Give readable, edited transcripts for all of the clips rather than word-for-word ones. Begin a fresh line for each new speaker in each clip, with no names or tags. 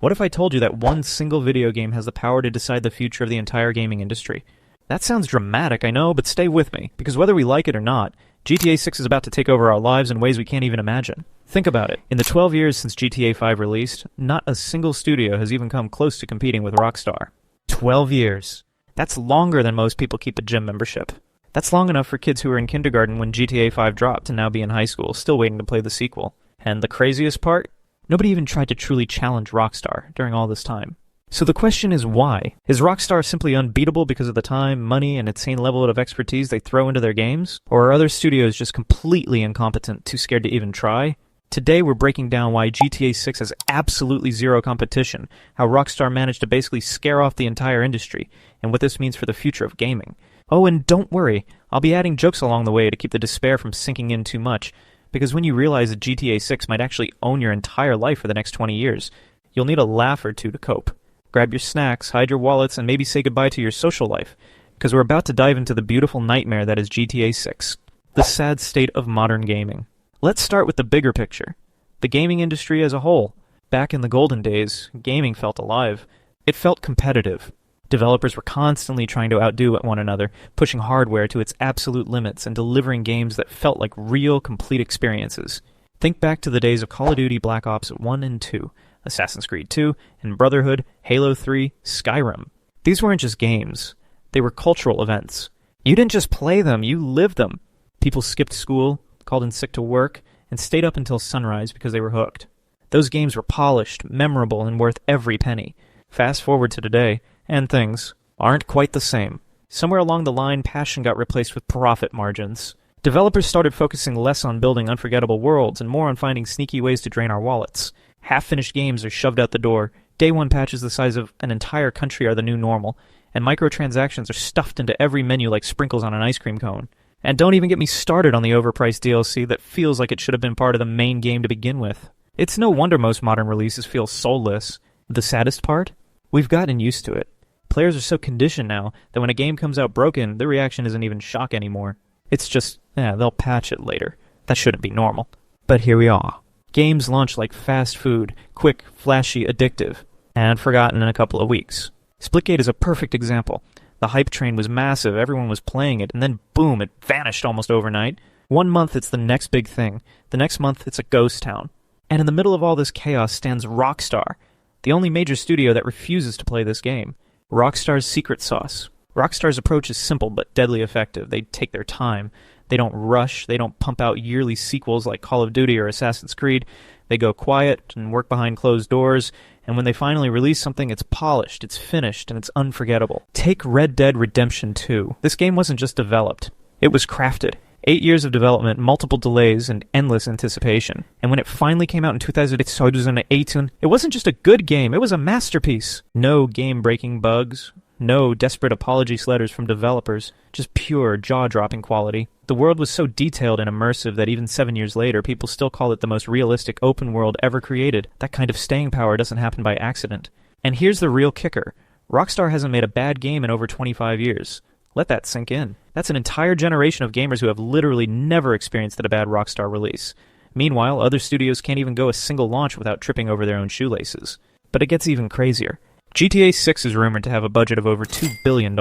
What if I told you that one single video game has the power to decide the future of the entire gaming industry? That sounds dramatic, I know, but stay with me, because whether we like it or not, GTA 6 is about to take over our lives in ways we can't even imagine. Think about it. In the 12 years since GTA 5 released, not a single studio has even come close to competing with Rockstar. 12 years. That's longer than most people keep a gym membership. That's long enough for kids who were in kindergarten when GTA 5 dropped to now be in high school, still waiting to play the sequel. And the craziest part? Nobody even tried to truly challenge Rockstar during all this time. So the question is why? Is Rockstar simply unbeatable because of the time, money, and insane level of expertise they throw into their games? Or are other studios just completely incompetent, too scared to even try? Today we're breaking down why GTA 6 has absolutely zero competition, how Rockstar managed to basically scare off the entire industry, and what this means for the future of gaming. Oh, and don't worry, I'll be adding jokes along the way to keep the despair from sinking in too much, because when you realize that GTA 6 might actually own your entire life for the next 20 years, you'll need a laugh or two to cope. Grab your snacks, hide your wallets, and maybe say goodbye to your social life, because we're about to dive into the beautiful nightmare that is GTA 6, the sad state of modern gaming. Let's start with the bigger picture. The gaming industry as a whole. Back in the golden days, gaming felt alive. It felt competitive. Developers were constantly trying to outdo one another, pushing hardware to its absolute limits and delivering games that felt like real, complete experiences. Think back to the days of Call of Duty Black Ops 1 and 2, Assassin's Creed 2, and Brotherhood, Halo 3, Skyrim. These weren't just games. They were cultural events. You didn't just play them, you lived them. People skipped school, called in sick to work, and stayed up until sunrise because they were hooked. Those games were polished, memorable, and worth every penny. Fast forward to today, and things aren't quite the same. Somewhere along the line, passion got replaced with profit margins. Developers started focusing less on building unforgettable worlds and more on finding sneaky ways to drain our wallets. Half-finished games are shoved out the door, day one patches the size of an entire country are the new normal, and microtransactions are stuffed into every menu like sprinkles on an ice cream cone. And don't even get me started on the overpriced DLC that feels like it should have been part of the main game to begin with. It's no wonder most modern releases feel soulless. The saddest part? We've gotten used to it. Players are so conditioned now that when a game comes out broken, the reaction isn't even shock anymore. It's just, they'll patch it later. That shouldn't be normal. But here we are. Games launch like fast food, quick, flashy, addictive, and forgotten in a couple of weeks. Splitgate is a perfect example. The hype train was massive, everyone was playing it, and then boom, it vanished almost overnight. 1 month it's the next big thing. The next month it's a ghost town. And in the middle of all this chaos stands Rockstar, the only major studio that refuses to play this game. Rockstar's secret sauce. Rockstar's approach is simple but deadly effective. They take their time. They don't rush. They don't pump out yearly sequels like Call of Duty or Assassin's Creed. They go quiet and work behind closed doors, and when they finally release something, it's polished, it's finished, and it's unforgettable. Take Red Dead Redemption 2. This game wasn't just developed. It was crafted. 8 years of development, multiple delays, and endless anticipation. And when it finally came out in 2018, it wasn't just a good game, it was a masterpiece. No game-breaking bugs, no desperate apology letters from developers, just pure, jaw-dropping quality. The world was so detailed and immersive that even 7 years later, people still call it the most realistic open world ever created. That kind of staying power doesn't happen by accident. And here's the real kicker. Rockstar hasn't made a bad game in over 25 years. Let that sink in. That's an entire generation of gamers who have literally never experienced a bad Rockstar release. Meanwhile, other studios can't even go a single launch without tripping over their own shoelaces. But it gets even crazier. GTA 6 is rumored to have a budget of over $2 billion.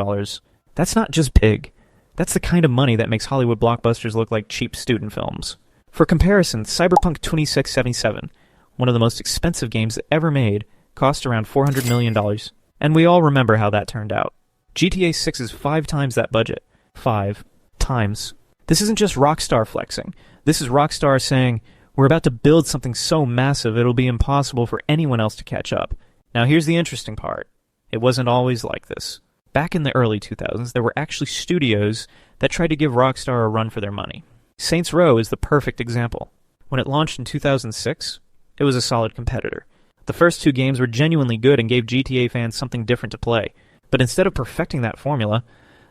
That's not just big. That's the kind of money that makes Hollywood blockbusters look like cheap student films. For comparison, Cyberpunk 2677, one of the most expensive games ever made, cost around $400 million. And we all remember how that turned out. GTA 6 is 5 times that budget. 5 times. This isn't just Rockstar flexing. This is Rockstar saying, we're about to build something so massive it'll be impossible for anyone else to catch up. Now here's the interesting part. It wasn't always like this. Back in the early 2000s, there were actually studios that tried to give Rockstar a run for their money. Saints Row is the perfect example. When it launched in 2006, it was a solid competitor. The first 2 games were genuinely good and gave GTA fans something different to play. But instead of perfecting that formula,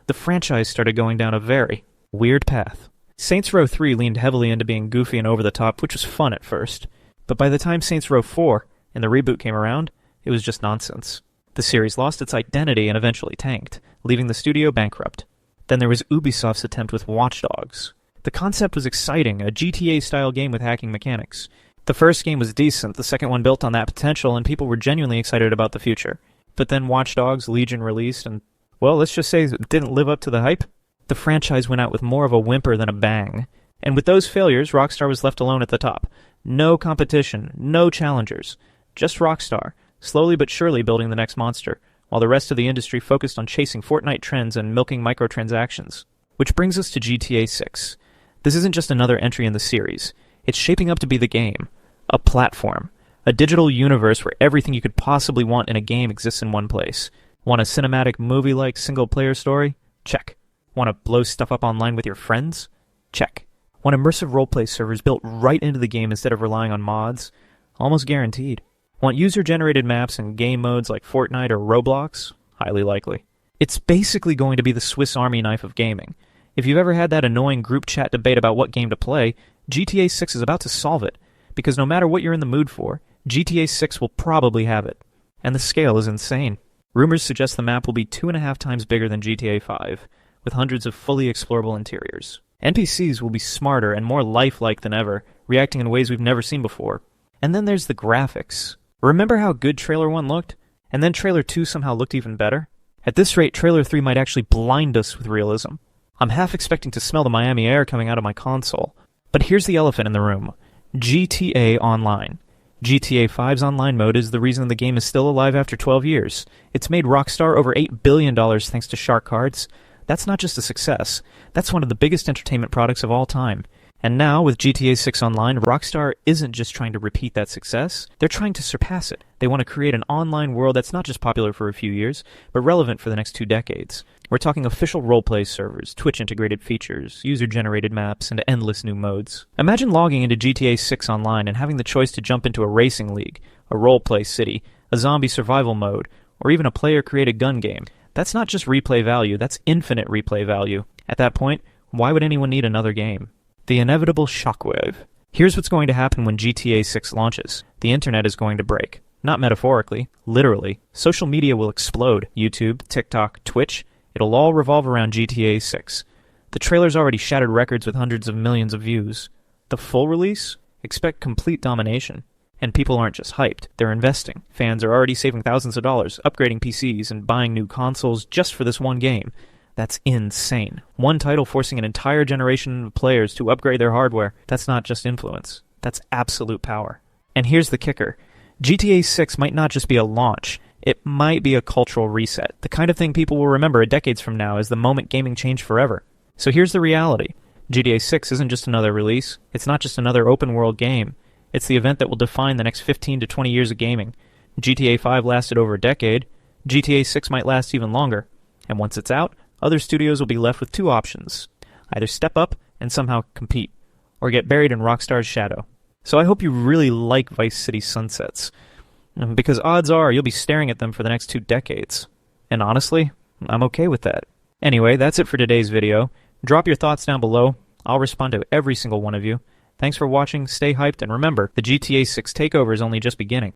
the franchise started going down a very weird path. Saints Row 3 leaned heavily into being goofy and over the top, which was fun at first. But by the time Saints Row 4 and the reboot came around, it was just nonsense. The series lost its identity and eventually tanked, leaving the studio bankrupt. Then there was Ubisoft's attempt with Watch Dogs. The concept was exciting, a GTA-style game with hacking mechanics. The first game was decent, the second one built on that potential, and people were genuinely excited about the future. But then Watch Dogs Legion released, and, well, let's just say it didn't live up to the hype. The franchise went out with more of a whimper than a bang. And with those failures, Rockstar was left alone at the top. No competition, no challengers. Just Rockstar, slowly but surely building the next monster, while the rest of the industry focused on chasing Fortnite trends and milking microtransactions. Which brings us to GTA 6. This isn't just another entry in the series. It's shaping up to be the game. A platform. A digital universe where everything you could possibly want in a game exists in one place. Want a cinematic movie-like single-player story? Check. Want to blow stuff up online with your friends? Check. Want immersive roleplay servers built right into the game instead of relying on mods? Almost guaranteed. Want user-generated maps and game modes like Fortnite or Roblox? Highly likely. It's basically going to be the Swiss Army knife of gaming. If you've ever had that annoying group chat debate about what game to play, GTA 6 is about to solve it. Because no matter what you're in the mood for, GTA 6 will probably have it. And the scale is insane. Rumors suggest the map will be 2.5 times bigger than GTA 5, with hundreds of fully explorable interiors. NPCs will be smarter and more lifelike than ever, reacting in ways we've never seen before. And then there's the graphics. Remember how good Trailer 1 looked? And then Trailer 2 somehow looked even better? At this rate, Trailer 3 might actually blind us with realism. I'm half expecting to smell the Miami air coming out of my console. But here's the elephant in the room. GTA Online. GTA 5's online mode is the reason the game is still alive after 12 years. It's made Rockstar over $8 billion thanks to shark cards. That's not just a success. That's one of the biggest entertainment products of all time. And now, with GTA 6 Online, Rockstar isn't just trying to repeat that success, they're trying to surpass it. They want to create an online world that's not just popular for a few years, but relevant for the next 2 decades. We're talking official roleplay servers, Twitch-integrated features, user-generated maps, and endless new modes. Imagine logging into GTA 6 Online and having the choice to jump into a racing league, a roleplay city, a zombie survival mode, or even a player-created gun game. That's not just replay value, that's infinite replay value. At that point, why would anyone need another game? The inevitable shockwave. Here's what's going to happen when GTA 6 launches. The internet is going to break. Not metaphorically, literally. Social media will explode. YouTube, TikTok, Twitch. It'll all revolve around GTA 6. The trailer's already shattered records with hundreds of millions of views. The full release? Expect complete domination. And people aren't just hyped, they're investing. Fans are already saving thousands of dollars, upgrading PCs, and buying new consoles just for this one game. That's insane. One title forcing an entire generation of players to upgrade their hardware. That's not just influence. That's absolute power. And here's the kicker. GTA 6 might not just be a launch. It might be a cultural reset. The kind of thing people will remember decades from now as the moment gaming changed forever. So here's the reality. GTA 6 isn't just another release. It's not just another open-world game. It's the event that will define the next 15 to 20 years of gaming. GTA 5 lasted over a decade. GTA 6 might last even longer. And once it's out, other studios will be left with 2 options. Either step up and somehow compete, or get buried in Rockstar's shadow. So I hope you really like Vice City Sunsets, because odds are you'll be staring at them for the next 2 decades. And honestly, I'm okay with that. Anyway, that's it for today's video. Drop your thoughts down below. I'll respond to every single one of you. Thanks for watching, stay hyped, and remember, the GTA 6 takeover is only just beginning.